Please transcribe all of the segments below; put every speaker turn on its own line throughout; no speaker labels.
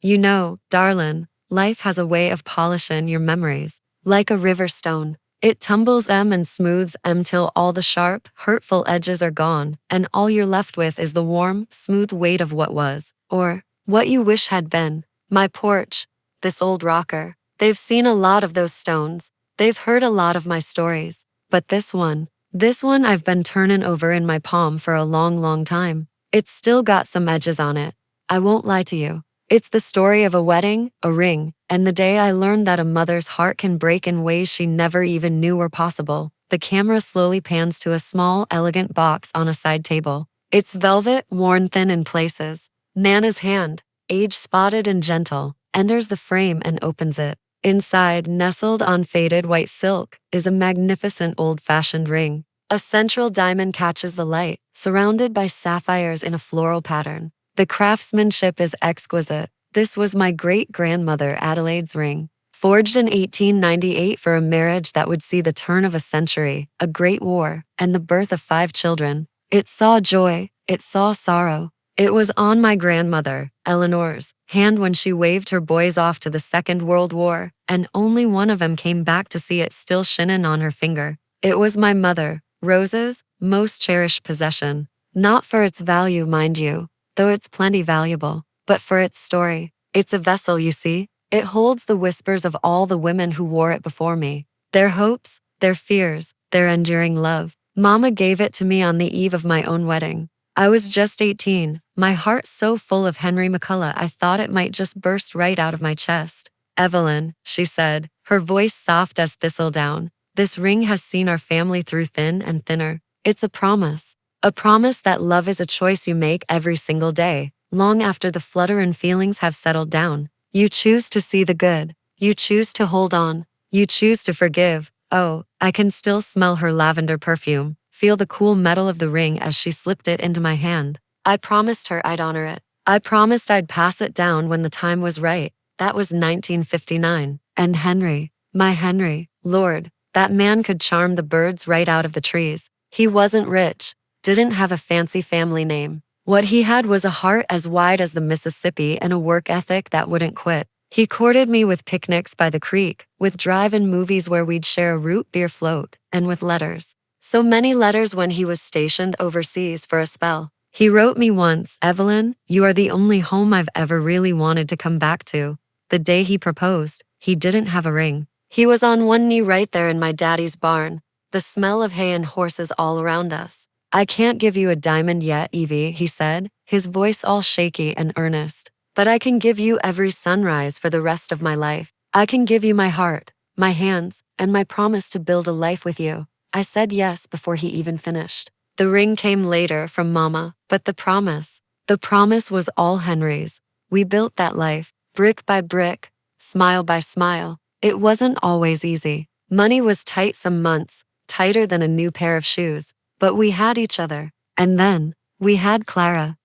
You know, darlin', life has a way of polishing your memories. Like a river stone. It tumbles em and smooths em till all the sharp, hurtful edges are gone, and all you're left with is the warm, smooth weight of what was, or what you wish had been. My porch, this old rocker. They've seen a lot of those stones. They've heard a lot of my stories. But this one I've been turnin' over in my palm for a long, long time. It's still got some edges on it. I won't lie to you. It's the story of a wedding, a ring, and the day I learned that a mother's heart can break in ways she never even knew were possible. The camera slowly pans to a small, elegant box on a side table. It's velvet, worn thin in places. Nana's hand, age spotted and gentle, enters the frame and opens it. Inside, nestled on faded white silk, is a magnificent old-fashioned ring. A central diamond catches the light, surrounded by sapphires in a floral pattern. The craftsmanship is exquisite. This was my great-grandmother Adelaide's ring, forged in 1898 for a marriage that would see the turn of a century, a great war, and the birth of 5 children. It saw joy, it saw sorrow. It was on my grandmother, Eleanor's, hand when she waved her boys off to the Second World War, and only one of 'em came back to see it still shinin' on her finger. It was my mother, Rose's, most cherished possession. Not for its value, mind you, though it's plenty valuable, but for its story. It's a vessel, you see. It holds the whispers of all the women who wore it before me. Their hopes, their fears, their enduring love. Mama gave it to me on the eve of my own wedding. I was just 18, my heart so full of Henry McCullough I thought it might just burst right out of my chest. Evelyn, she said, her voice soft as thistledown, this ring has seen our family through thin and thinner. It's a promise. A promise that love is a choice you make every single day, long after the flutterin' feelings have settled down. You choose to see the good. You choose to hold on. You choose to forgive. Oh, I can still smell her lavender perfume, feel the cool metal of the ring as she slipped it into my hand. I promised her I'd honor it. I promised I'd pass it down when the time was right. That was 1959. And Henry, my Henry, Lord, that man could charm the birds right out of the trees. He wasn't rich, didn't have a fancy family name. What he had was a heart as wide as the Mississippi and a work ethic that wouldn't quit. He courted me with picnics by the creek, with drive-in movies where we'd share a root beer float, and with letters. So many letters when he was stationed overseas for a spell. He wrote me once, Evelyn, you are the only home I've ever really wanted to come back to. The day he proposed, he didn't have a ring. He was on one knee right there in my daddy's barn, the smell of hay and horses all around us. I can't give you a diamond yet, Evie, he said, his voice all shaky and earnest. But I can give you every sunrise for the rest of my life. I can give you my heart, my hands, and my promise to build a life with you. I said yes before he even finished. The ring came later from Mama, but the promise was all Henry's. We built that life, brick by brick, smile by smile. It wasn't always easy. Money was tight some months, tighter than a new pair of shoes. But we had each other. And then, we had Clara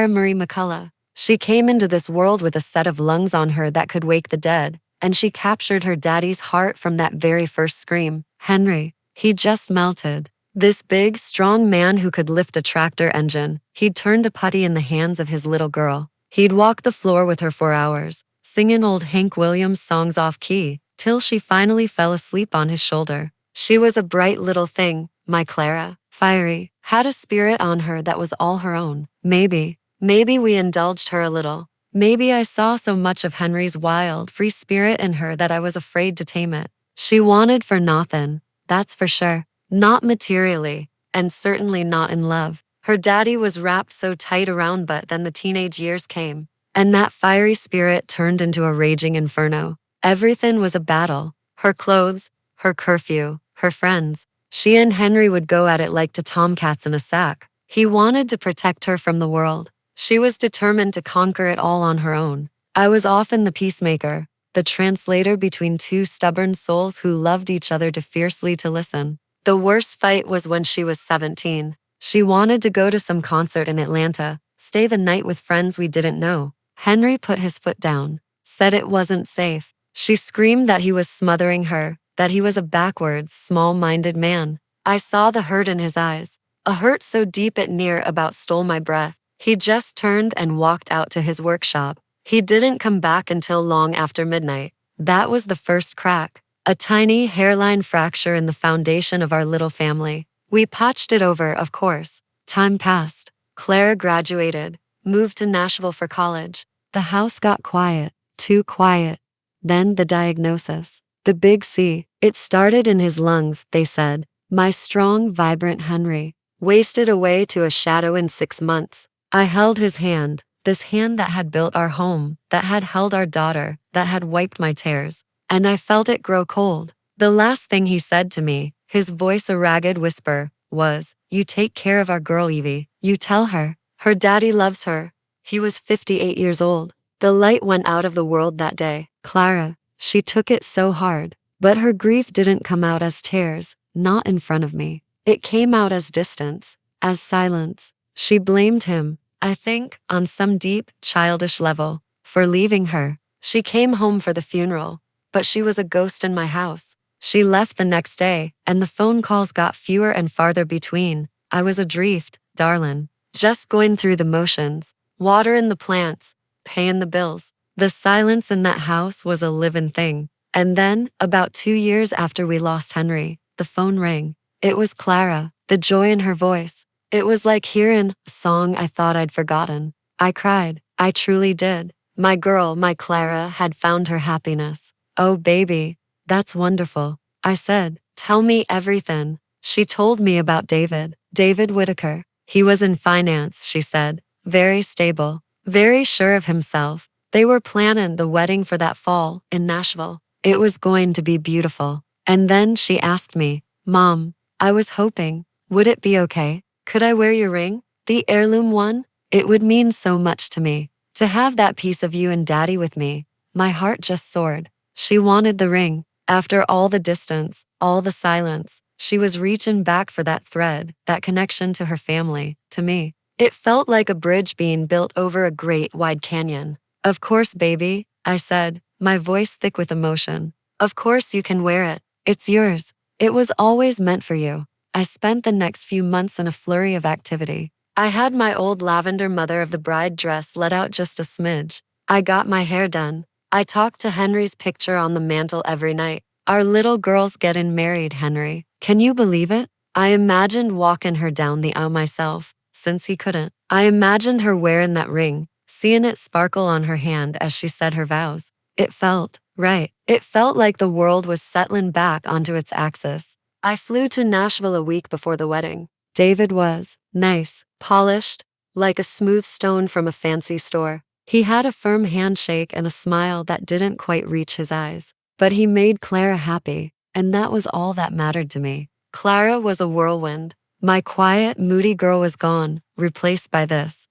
Marie McCullough. She came into this world with a set of lungs on her that could wake the dead, and she captured her daddy's heart from that very first scream. Henry, he just melted. This big, strong man who could lift a tractor engine. He'd turned a putty in the hands of his little girl. He'd walk the floor with her for hours, singing old Hank Williams songs off key, till she finally fell asleep on his shoulder. She was a bright little thing, my Clara, fiery, had a spirit on her that was all her own. Maybe we indulged her a little. Maybe I saw so much of Henry's wild, free spirit in her that I was afraid to tame it. She wanted for nothin', that's for sure. Not materially, and certainly not in love. Her daddy was wrapped so tight around, but then the teenage years came, and that fiery spirit turned into a raging inferno. Everything was a battle. Her clothes, her curfew, her friends. She and Henry would go at it like two tomcats in a sack. He wanted to protect her from the world. She was determined to conquer it all on her own. I was often the peacemaker, the translator between two stubborn souls who loved each other too fiercely to listen. The worst fight was when she was 17. She wanted to go to some concert in Atlanta, stay the night with friends we didn't know. Henry put his foot down, said it wasn't safe. She screamed that he was smothering her, that he was a backwards, small-minded man. I saw the hurt in his eyes, a hurt so deep it near about stole my breath. He just turned and walked out to his workshop. He didn't come back until long after midnight. That was the first crack, a tiny hairline fracture in the foundation of our little family. We patched it over, of course. Time passed. Clara graduated, moved to Nashville for college. The house got quiet, too quiet. Then the diagnosis. The big C. It started in his lungs, they said. My strong, vibrant Henry wasted away to a shadow in 6 months. I held his hand, this hand that had built our home, that had held our daughter, that had wiped my tears. And I felt it grow cold. The last thing he said to me, his voice a ragged whisper, was, "You take care of our girl, Evie. You tell her. Her daddy loves her." He was 58 years old. The light went out of the world that day. Clara, she took it so hard. But her grief didn't come out as tears, not in front of me. It came out as distance, as silence. She blamed him, I think, on some deep, childish level, for leaving her. She came home for the funeral, but she was a ghost in my house. She left the next day, and the phone calls got fewer and farther between. I was adrift, darlin', just going through the motions, watering the plants, paying the bills. The silence in that house was a living thing. And then, about 2 years after we lost Henry, the phone rang. It was Clara, the joy in her voice. It was like hearing a song I thought I'd forgotten. I cried. I truly did. My girl, my Clara, had found her happiness. Oh, baby, that's wonderful. I said, tell me everything. She told me about David Whitaker. He was in finance, she said. Very stable, very sure of himself. They were planning the wedding for that fall in Nashville. It was going to be beautiful. And then she asked me, Mom, I was hoping, would it be okay? Could I wear your ring? The heirloom one? It would mean so much to me. To have that piece of you and Daddy with me. My heart just soared. She wanted the ring. After all the distance, all the silence, she was reaching back for that thread, that connection to her family, to me. It felt like a bridge being built over a great wide canyon. Of course, baby, I said, my voice thick with emotion. Of course you can wear it. It's yours. It was always meant for you. I spent the next few months in a flurry of activity. I had my old lavender mother of the bride dress let out just a smidge. I got my hair done. I talked to Henry's picture on the mantle every night. Our little girl's getting married, Henry. Can you believe it? I imagined walking her down the aisle myself, since he couldn't. I imagined her wearing that ring, seeing it sparkle on her hand as she said her vows. It felt right. It felt like the world was settling back onto its axis. I flew to Nashville a week before the wedding. David was nice, polished, like a smooth stone from a fancy store. He had a firm handshake and a smile that didn't quite reach his eyes. But he made Clara happy, and that was all that mattered to me. Clara was a whirlwind. My quiet, moody girl was gone, replaced by this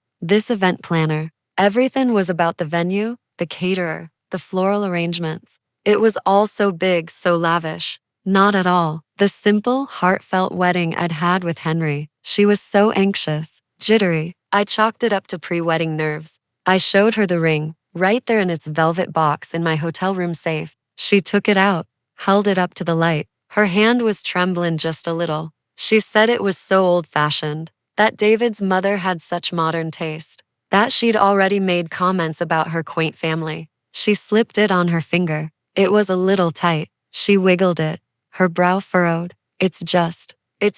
event planner. Everything was about the venue, the caterer, the floral arrangements. It was all so big, so lavish. Not at all. The simple, heartfelt wedding I'd had with Henry. She was so anxious, jittery. I chalked it up to pre-wedding nerves. I showed her the ring, right there in its velvet box in my hotel room safe. She took it out, held it up to the light. Her hand was trembling just a little. She said it was so old-fashioned, that David's mother had such modern taste, that she'd already made comments about her quaint family. She slipped it on her finger. It was a little tight. She wiggled it, her brow furrowed. It's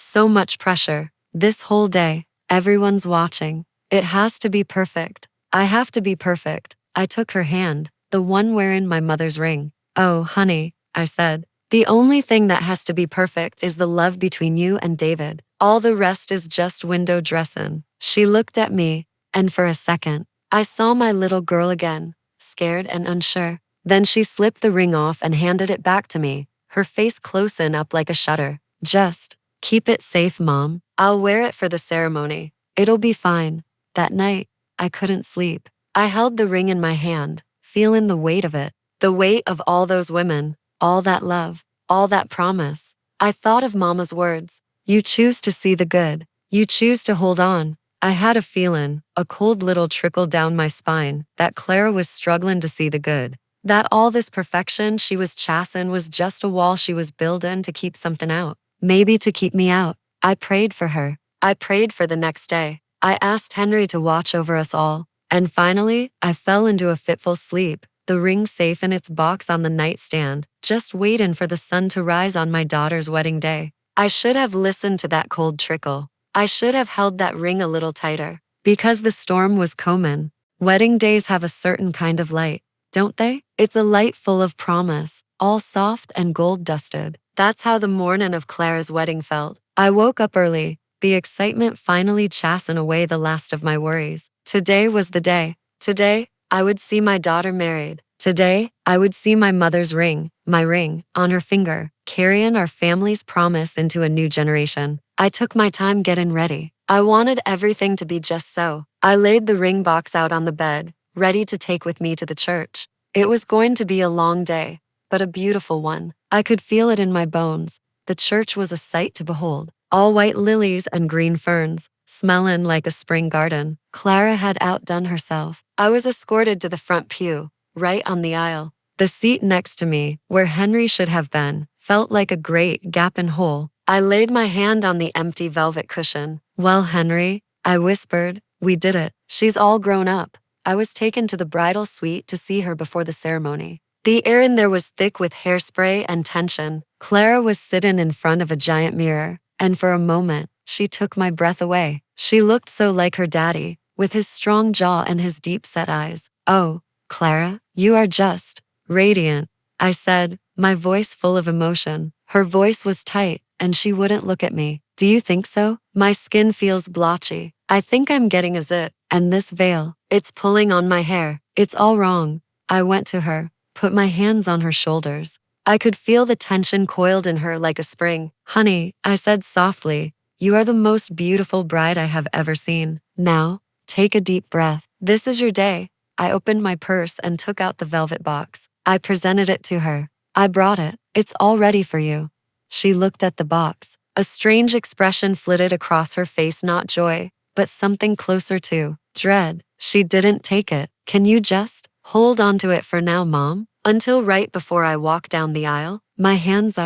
so much pressure. This whole day, everyone's watching. It has to be perfect. I have to be perfect. I took her hand, the one wearing my mother's ring. Oh, honey, I said. The only thing that has to be perfect is the love between you and David. All the rest is just window dressing. She looked at me, and for a second, I saw my little girl again, scared and unsure. Then she slipped the ring off and handed it back to me, her face closing up like a shutter. Just keep it safe, Mom. I'll wear it for the ceremony. It'll be fine. That night, I couldn't sleep. I held the ring in my hand, feeling the weight of it. The weight of all those women, all that love, all that promise. I thought of Mama's words. You choose to see the good. You choose to hold on. I had a feeling, a cold little trickle down my spine, that Clara was struggling to see the good. That all this perfection she was chasing was just a wall she was building to keep something out. Maybe to keep me out. I prayed for her. I prayed for the next day. I asked Henry to watch over us all. And finally, I fell into a fitful sleep, the ring safe in its box on the nightstand, just waiting for the sun to rise on my daughter's wedding day. I should have listened to that cold trickle. I should have held that ring a little tighter. Because the storm was coming. Wedding days have a certain kind of light, don't they? It's a light full of promise, all soft and gold dusted. That's how the morning of Clara's wedding felt. I woke up early, the excitement finally chasing away the last of my worries. Today was the day. Today, I would see my daughter married. Today, I would see my mother's ring, my ring, on her finger, carrying our family's promise into a new generation. I took my time getting ready. I wanted everything to be just so. I laid the ring box out on the bed, ready to take with me to the church. It was going to be a long day, but a beautiful one. I could feel it in my bones. The church was a sight to behold. All white lilies and green ferns, smelling like a spring garden. Clara had outdone herself. I was escorted to the front pew, right on the aisle. The seat next to me, where Henry should have been, felt like a great gaping hole. I laid my hand on the empty velvet cushion. Well, Henry, I whispered, we did it. She's all grown up. I was taken to the bridal suite to see her before the ceremony. The air in there was thick with hairspray and tension. Clara was sitting in front of a giant mirror, and for a moment, she took my breath away. She looked so like her daddy, with his strong jaw and his deep-set eyes. Oh, Clara, you are just radiant, I said, my voice full of emotion. Her voice was tight, and she wouldn't look at me. Do you think so? My skin feels blotchy. I think I'm getting a zit. And this veil, it's pulling on my hair. It's all wrong. I went to her, put my hands on her shoulders. I could feel the tension coiled in her like a spring. Honey, I said softly, you are the most beautiful bride I have ever seen. Now, take a deep breath. This is your day. I opened my purse and took out the velvet box. I presented it to her. I brought it. It's all ready for you. She looked at the box. A strange expression flitted across her face, not joy, but something closer to dread. She didn't take it. Can you just hold on to it for now, Mom? Until right before I walk down the aisle, my hands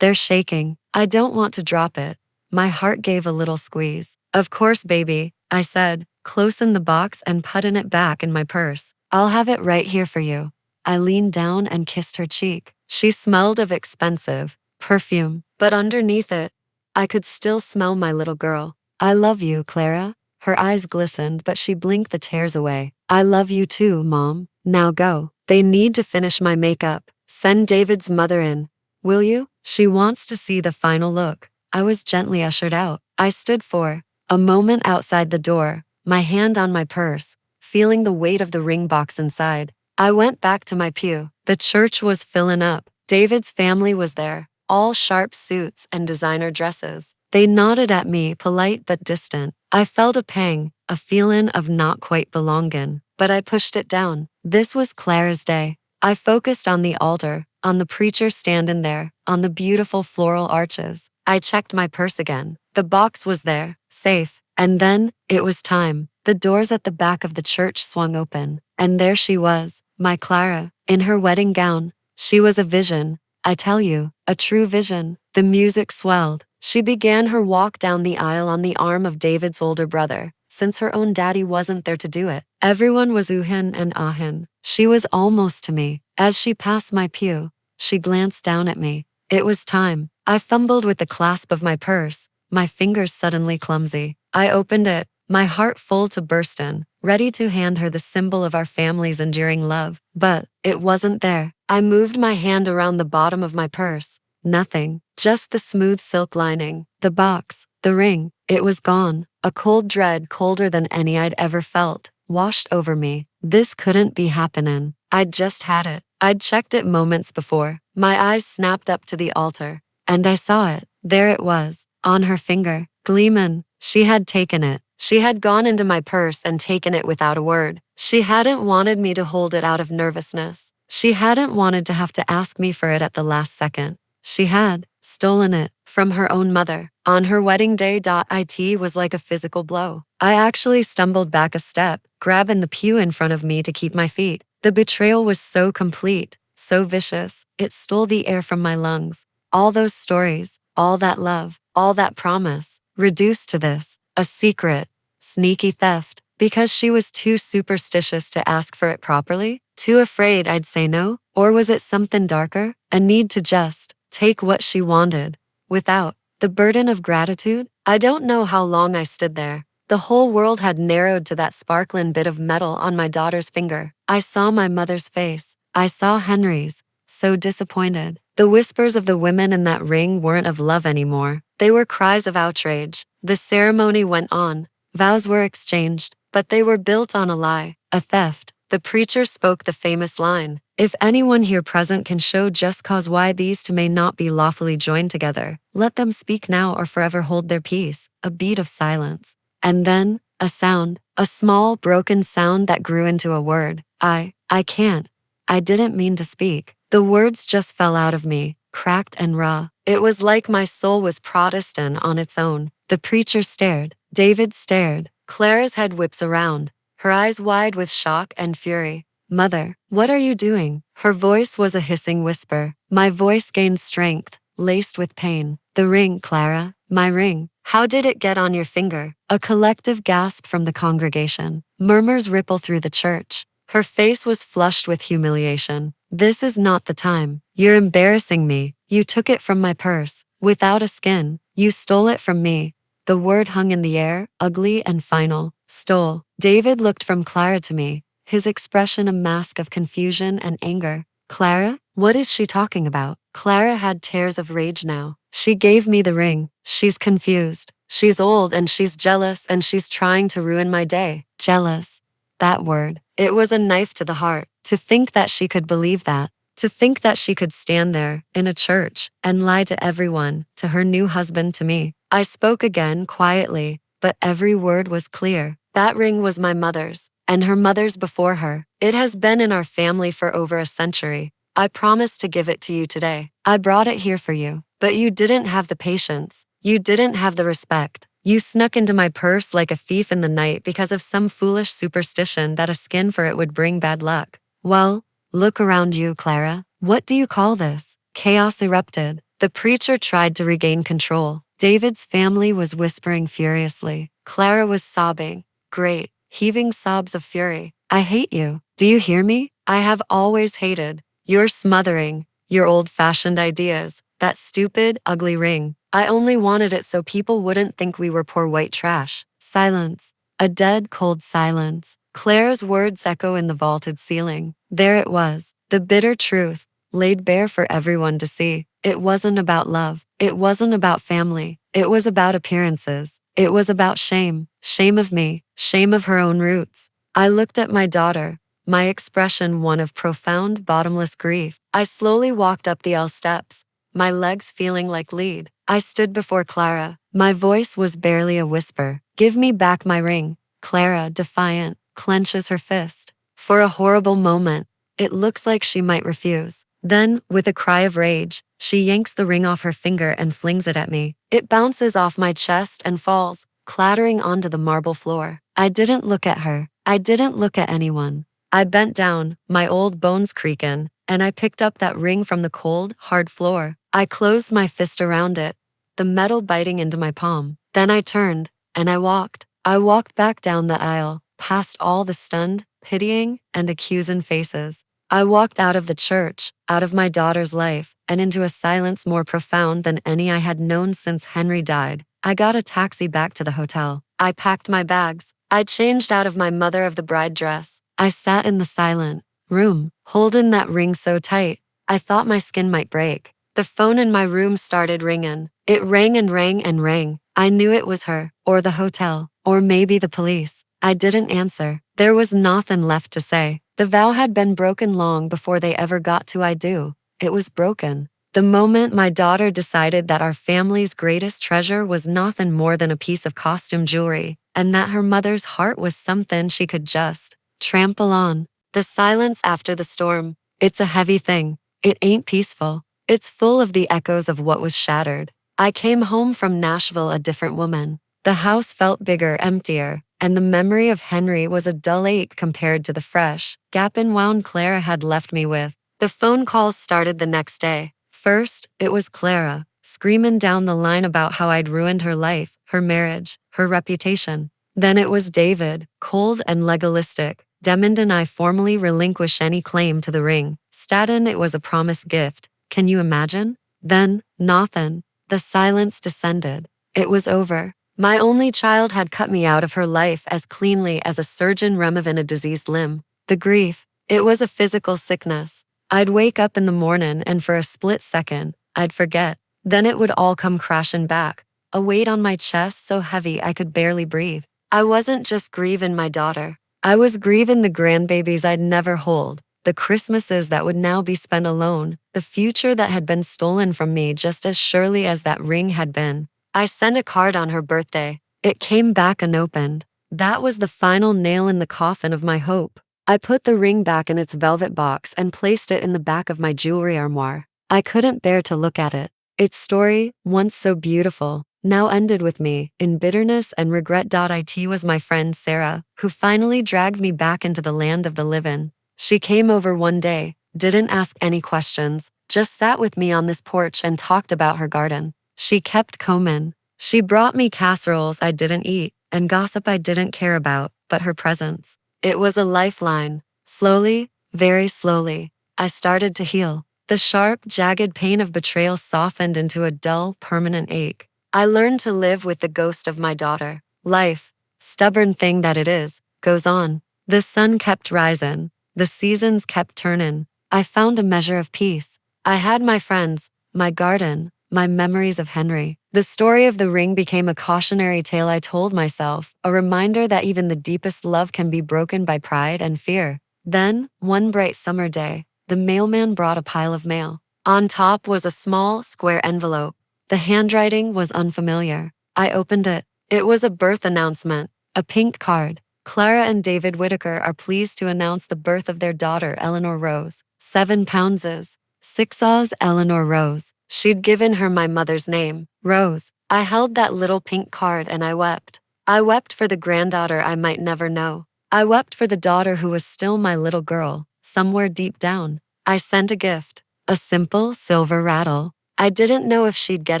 they're shaking. I don't want to drop it. My heart gave a little squeeze. Of course, baby, I said, closing the box and putting it back in my purse. I'll have it right here for you. I leaned down and kissed her cheek. She smelled of expensive perfume, but underneath it, I could still smell my little girl. I love you, Clara. Her eyes glistened, but she blinked the tears away. I love you too, Mom. Now go. They need to finish my makeup. Send David's mother in. Will you? She wants to see the final look. I was gently ushered out. I stood for a moment outside the door, my hand on my purse, feeling the weight of the ring box inside. I went back to my pew. The church was filling up. David's family was there, all sharp suits and designer dresses. They nodded at me, polite but distant. I felt a pang, a feeling of not quite belonging, but I pushed it down. This was Clara's day. I focused on the altar, on the preacher standing there, on the beautiful floral arches. I checked my purse again. The box was there, safe. And then, it was time. The doors at the back of the church swung open, and there she was, my Clara, in her wedding gown. She was a vision, I tell you, a true vision. The music swelled. She began her walk down the aisle on the arm of David's older brother, since her own daddy wasn't there to do it. Everyone was oohin and ahin. She was almost to me. As she passed my pew, she glanced down at me. It was time. I fumbled with the clasp of my purse, my fingers suddenly clumsy. I opened it, my heart full to bursting, ready to hand her the symbol of our family's enduring love. But it wasn't there. I moved my hand around the bottom of my purse. Nothing, just the smooth silk lining, the box, the ring. It was gone. A cold dread, colder than any I'd ever felt, washed over me. This couldn't be happening. I'd just had it. I'd checked it moments before. My eyes snapped up to the altar, and I saw it. There it was, on her finger, gleaming. She had taken it. She had gone into my purse and taken it without a word. She hadn't wanted me to hold it out of nervousness. She hadn't wanted to have to ask me for it at the last second. She had stolen it from her own mother. On her wedding day. It was like a physical blow. I actually stumbled back a step, grabbing the pew in front of me to keep my feet. The betrayal was so complete, so vicious. It stole the air from my lungs. All those stories, all that love, all that promise, reduced to this, a secret, sneaky theft. Because she was too superstitious to ask for it properly? Too afraid I'd say no? Or was it something darker? A need to just take what she wanted without the burden of gratitude? I don't know how long I stood there. The whole world had narrowed to that sparkling bit of metal on my daughter's finger. I saw my mother's face. I saw Henry's, so disappointed. The whispers of the women in that ring weren't of love anymore. They were cries of outrage. The ceremony went on. Vows were exchanged, but they were built on a lie, a theft. The preacher spoke the famous line, "If anyone here present can show just cause why these two may not be lawfully joined together, let them speak now or forever hold their peace." A beat of silence. And then, a sound, a small, broken sound that grew into a word. I can't. I didn't mean to speak. The words just fell out of me, cracked and raw. It was like my soul was Protestant on its own. The preacher stared. David stared. Clara's head whips around, her eyes wide with shock and fury. "Mother, what are you doing?" Her voice was a hissing whisper. My voice gained strength, laced with pain. "The ring, Clara. My ring. How did it get on your finger?" A collective gasp from the congregation. Murmurs ripple through the church. Her face was flushed with humiliation. "This is not the time. You're embarrassing me. You took it from my purse, without a skin. You stole it from me." The word hung in the air, ugly and final. Stole. David looked from Clara to me, his expression a mask of confusion and anger. "Clara? What is she talking about?" Clara had tears of rage now. "She gave me the ring. She's confused. She's old and she's jealous and she's trying to ruin my day." Jealous. That word. It was a knife to the heart. To think that she could believe that. To think that she could stand there, in a church, and lie to everyone, to her new husband, to me. I spoke again, quietly, but every word was clear. "That ring was my mother's, and her mother's before her. It has been in our family for over a century. I promised to give it to you today. I brought it here for you. But you didn't have the patience. You didn't have the respect. You snuck into my purse like a thief in the night because of some foolish superstition that a skin for it would bring bad luck. Well, look around you, Clara. What do you call this?" Chaos erupted. The preacher tried to regain control. David's family was whispering furiously. Clara was sobbing. Great, heaving sobs of fury. "I hate you. Do you hear me? I have always hated. You're smothering. Your old-fashioned ideas. That stupid, ugly ring. I only wanted it so people wouldn't think we were poor white trash." Silence. A dead, cold silence. Claire's words echo in the vaulted ceiling. There it was. The bitter truth, laid bare for everyone to see. It wasn't about love. It wasn't about family. It was about appearances. It was about shame. Shame of me. Shame of her own roots. I looked at my daughter, my expression one of profound, bottomless grief. I slowly walked up the aisle steps, my legs feeling like lead. I stood before Clara. My voice was barely a whisper. "Give me back my ring." Clara, defiant, clenches her fist. For a horrible moment, it looks like she might refuse. Then, with a cry of rage, she yanks the ring off her finger and flings it at me. It bounces off my chest and falls, clattering onto the marble floor. I didn't look at her. I didn't look at anyone. I bent down, my old bones creaking, and I picked up that ring from the cold, hard floor. I closed my fist around it, the metal biting into my palm. Then I turned, and I walked. I walked back down the aisle, past all the stunned, pitying, and accusing faces. I walked out of the church, out of my daughter's life, and into a silence more profound than any I had known since Henry died. I got a taxi back to the hotel. I packed my bags. I changed out of my mother of the bride dress. I sat in the silent room, holding that ring so tight, I thought my skin might break. The phone in my room started ringing. It rang and rang and rang. I knew it was her, or the hotel, or maybe the police. I didn't answer. There was nothing left to say. The vow had been broken long before they ever got to I do. It was broken. The moment my daughter decided that our family's greatest treasure was nothing more than a piece of costume jewelry, and that her mother's heart was something she could just trample on. The silence after the storm. It's a heavy thing. It ain't peaceful. It's full of the echoes of what was shattered. I came home from Nashville a different woman. The house felt bigger, emptier, and the memory of Henry was a dull ache compared to the fresh, gap-and-wound Clara had left me with. The phone calls started the next day. First, it was Clara, screaming down the line about how I'd ruined her life, her marriage, her reputation. Then it was David, cold and legalistic. Demond and I formally relinquish any claim to the ring. Staten, it was a promised gift. Can you imagine? Then, Nathan. The silence descended. It was over. My only child had cut me out of her life as cleanly as a surgeon removing a diseased limb. The grief, it was a physical sickness. I'd wake up in the morning and for a split second, I'd forget. Then it would all come crashing back. A weight on my chest so heavy I could barely breathe. I wasn't just grieving my daughter. I was grieving the grandbabies I'd never hold, the Christmases that would now be spent alone, the future that had been stolen from me just as surely as that ring had been. I sent a card on her birthday. It came back unopened. That was the final nail in the coffin of my hope. I put the ring back in its velvet box and placed it in the back of my jewelry armoire. I couldn't bear to look at it. Its story, once so beautiful, now ended with me, in bitterness and regret. It was my friend Sarah, who finally dragged me back into the land of the living. She came over one day, didn't ask any questions, just sat with me on this porch and talked about her garden. She kept coming. She brought me casseroles I didn't eat, and gossip I didn't care about, but her presence. It was a lifeline. Slowly, very slowly, I started to heal. The sharp, jagged pain of betrayal softened into a dull, permanent ache. I learned to live with the ghost of my daughter. Life, stubborn thing that it is, goes on. The sun kept rising. The seasons kept turning. I found a measure of peace. I had my friends, my garden, my memories of Henry. The story of the ring became a cautionary tale I told myself, a reminder that even the deepest love can be broken by pride and fear. Then, one bright summer day, the mailman brought a pile of mail. On top was a small, square envelope. The handwriting was unfamiliar. I opened it. It was a birth announcement, a pink card. Clara and David Whitaker are pleased to announce the birth of their daughter, Eleanor Rose. 7 pounds. 6 Eleanor Rose. She'd given her my mother's name, Rose. I held that little pink card and I wept. I wept for the granddaughter I might never know. I wept for the daughter who was still my little girl, somewhere deep down. I sent a gift, a simple silver rattle. I didn't know if she'd get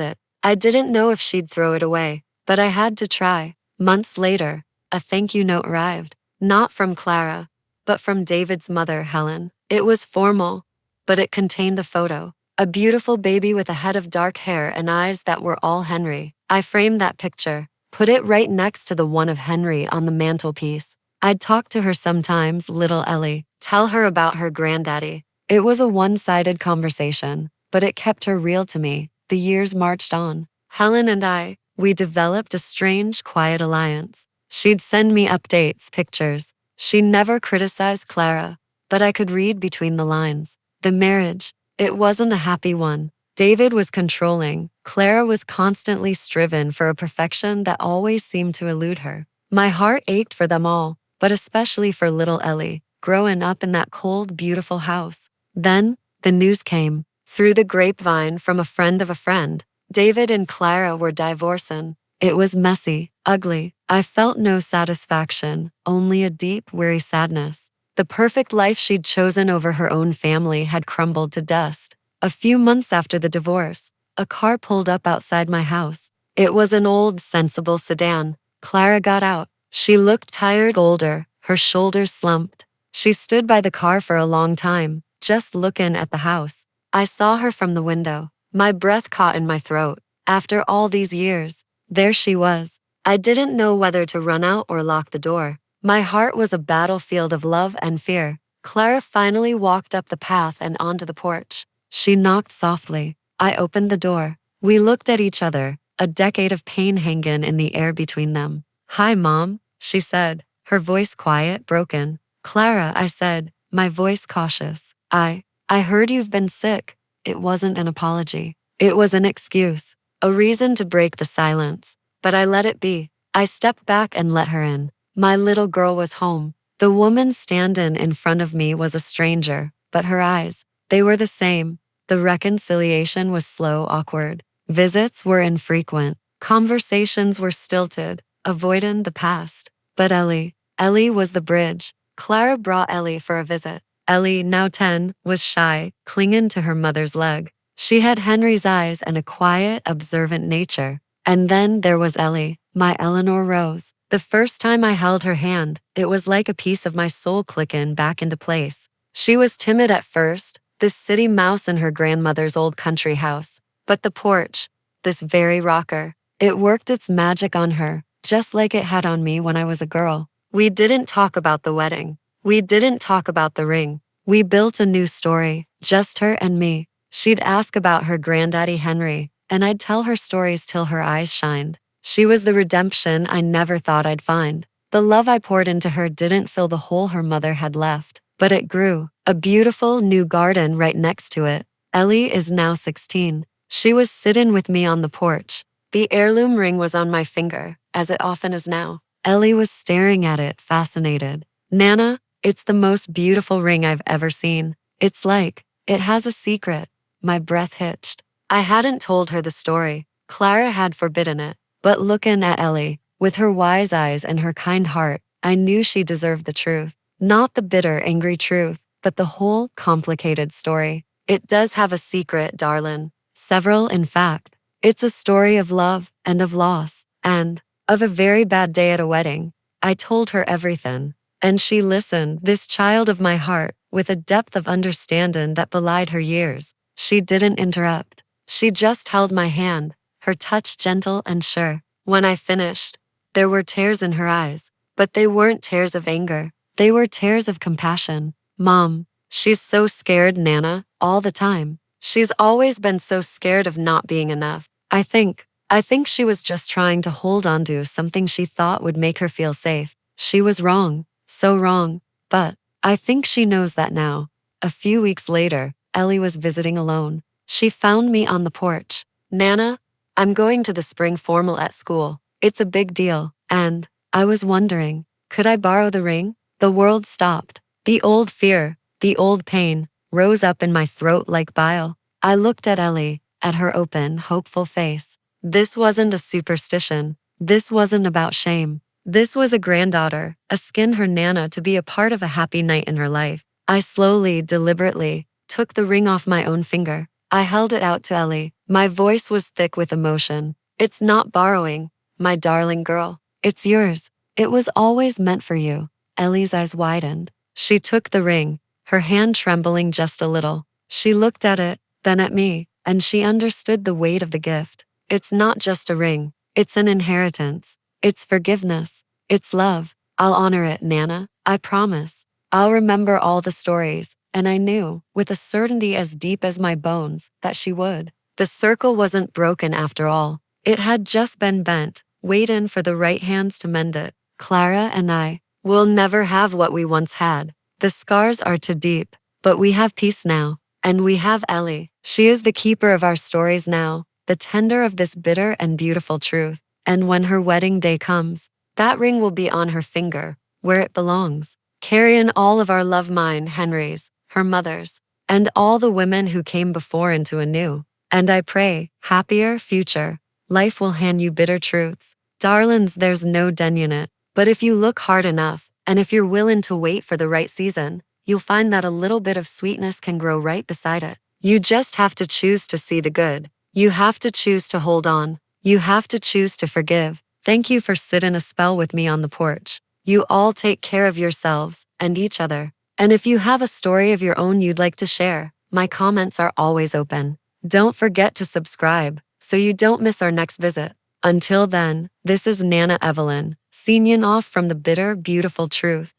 it. I didn't know if she'd throw it away, but I had to try. Months later, a thank you note arrived, not from Clara, but from David's mother, Helen. It was formal, but it contained a photo. A beautiful baby with a head of dark hair and eyes that were all Henry. I framed that picture, put it right next to the one of Henry on the mantelpiece. I'd talk to her sometimes, little Ellie, tell her about her granddaddy. It was a one-sided conversation, but it kept her real to me. The years marched on. Helen and I, we developed a strange, quiet alliance. She'd send me updates, pictures. She never criticized Clara, but I could read between the lines. The marriage, it wasn't a happy one. David was controlling. Clara was constantly striven for a perfection that always seemed to elude her. My heart ached for them all, but especially for little Ellie, growing up in that cold, beautiful house. Then, the news came. Through the grapevine from a friend of a friend, David and Clara were divorcing. It was messy, ugly. I felt no satisfaction, only a deep, weary sadness. The perfect life she'd chosen over her own family had crumbled to dust. A few months after the divorce, a car pulled up outside my house. It was an old, sensible sedan. Clara got out. She looked tired, older, her shoulders slumped. She stood by the car for a long time, just looking at the house. I saw her from the window. My breath caught in my throat. After all these years, there she was. I didn't know whether to run out or lock the door. My heart was a battlefield of love and fear. Clara finally walked up the path and onto the porch. She knocked softly. I opened the door. We looked at each other, a decade of pain hanging in the air between them. "Hi, Mom," she said, her voice quiet, broken. "Clara," I said, my voice cautious. I heard you've been sick." It wasn't an apology. It was an excuse, a reason to break the silence. But I let it be. I stepped back and let her in. My little girl was home. The woman standing in front of me was a stranger, but her eyes, they were the same. The reconciliation was slow, awkward. Visits were infrequent. Conversations were stilted, avoiding the past. But Ellie was the bridge. Clara brought Ellie for a visit. Ellie, now 10, was shy, clinging to her mother's leg. She had Henry's eyes and a quiet, observant nature. And then there was Ellie, my Eleanor Rose, The first time I held her hand, it was like a piece of my soul clicking back into place. She was timid at first, this city mouse in her grandmother's old country house. But the porch, this very rocker, it worked its magic on her, just like it had on me when I was a girl. We didn't talk about the wedding. We didn't talk about the ring. We built a new story, just her and me. She'd ask about her granddaddy Henry, and I'd tell her stories till her eyes shined. She was the redemption I never thought I'd find. The love I poured into her didn't fill the hole her mother had left, but it grew. A beautiful new garden right next to it. Ellie is now 16. She was sitting with me on the porch. The heirloom ring was on my finger, as it often is now. Ellie was staring at it, fascinated. Nana, it's the most beautiful ring I've ever seen. It's like, it has a secret. My breath hitched. I hadn't told her the story. Clara had forbidden it. But looking at Ellie, with her wise eyes and her kind heart, I knew she deserved the truth. Not the bitter, angry truth, but the whole, complicated story. It does have a secret, darling. Several, in fact. It's a story of love and of loss and of a very bad day at a wedding. I told her everything, and she listened, this child of my heart, with a depth of understanding that belied her years. She didn't interrupt. She just held my hand, her touch gentle and sure. When I finished, there were tears in her eyes, but they weren't tears of anger. They were tears of compassion. Mom, she's so scared, Nana, all the time. She's always been so scared of not being enough. I think she was just trying to hold on to something she thought would make her feel safe. She was wrong, so wrong, but I think she knows that now. A few weeks later, Ellie was visiting alone. She found me on the porch. Nana, I'm going to the spring formal at school. It's a big deal, and I was wondering, could I borrow the ring? The world stopped. The old fear, the old pain, rose up in my throat like bile. I looked at Ellie, at her open, hopeful face. This wasn't a superstition. This wasn't about shame. This was a granddaughter, asking her Nana to be a part of a happy night in her life. I slowly, deliberately, took the ring off my own finger. I held it out to Ellie. My voice was thick with emotion. It's not borrowing, my darling girl. It's yours. It was always meant for you. Ellie's eyes widened. She took the ring, her hand trembling just a little. She looked at it, then at me, and she understood the weight of the gift. It's not just a ring. It's an inheritance. It's forgiveness. It's love. I'll honor it, Nana. I promise. I'll remember all the stories. And I knew, with a certainty as deep as my bones, that she would. The circle wasn't broken after all. It had just been bent, waiting for the right hands to mend it. Clara and I will never have what we once had. The scars are too deep, but we have peace now. And we have Ellie. She is the keeper of our stories now, the tender of this bitter and beautiful truth. And when her wedding day comes, that ring will be on her finger, where it belongs, carrying all of our love, mine, Henry's, her mother's, and all the women who came before into a new. And I pray, happier future. Life will hand you bitter truths. Darlings, there's no denying it. But if you look hard enough, and if you're willing to wait for the right season, you'll find that a little bit of sweetness can grow right beside it. You just have to choose to see the good. You have to choose to hold on. You have to choose to forgive. Thank you for sitting a spell with me on the porch. You all take care of yourselves and each other. And if you have a story of your own you'd like to share, my comments are always open. Don't forget to subscribe so you don't miss our next visit. Until then, this is Nana Evelyn, signing off from the bitter, beautiful truth.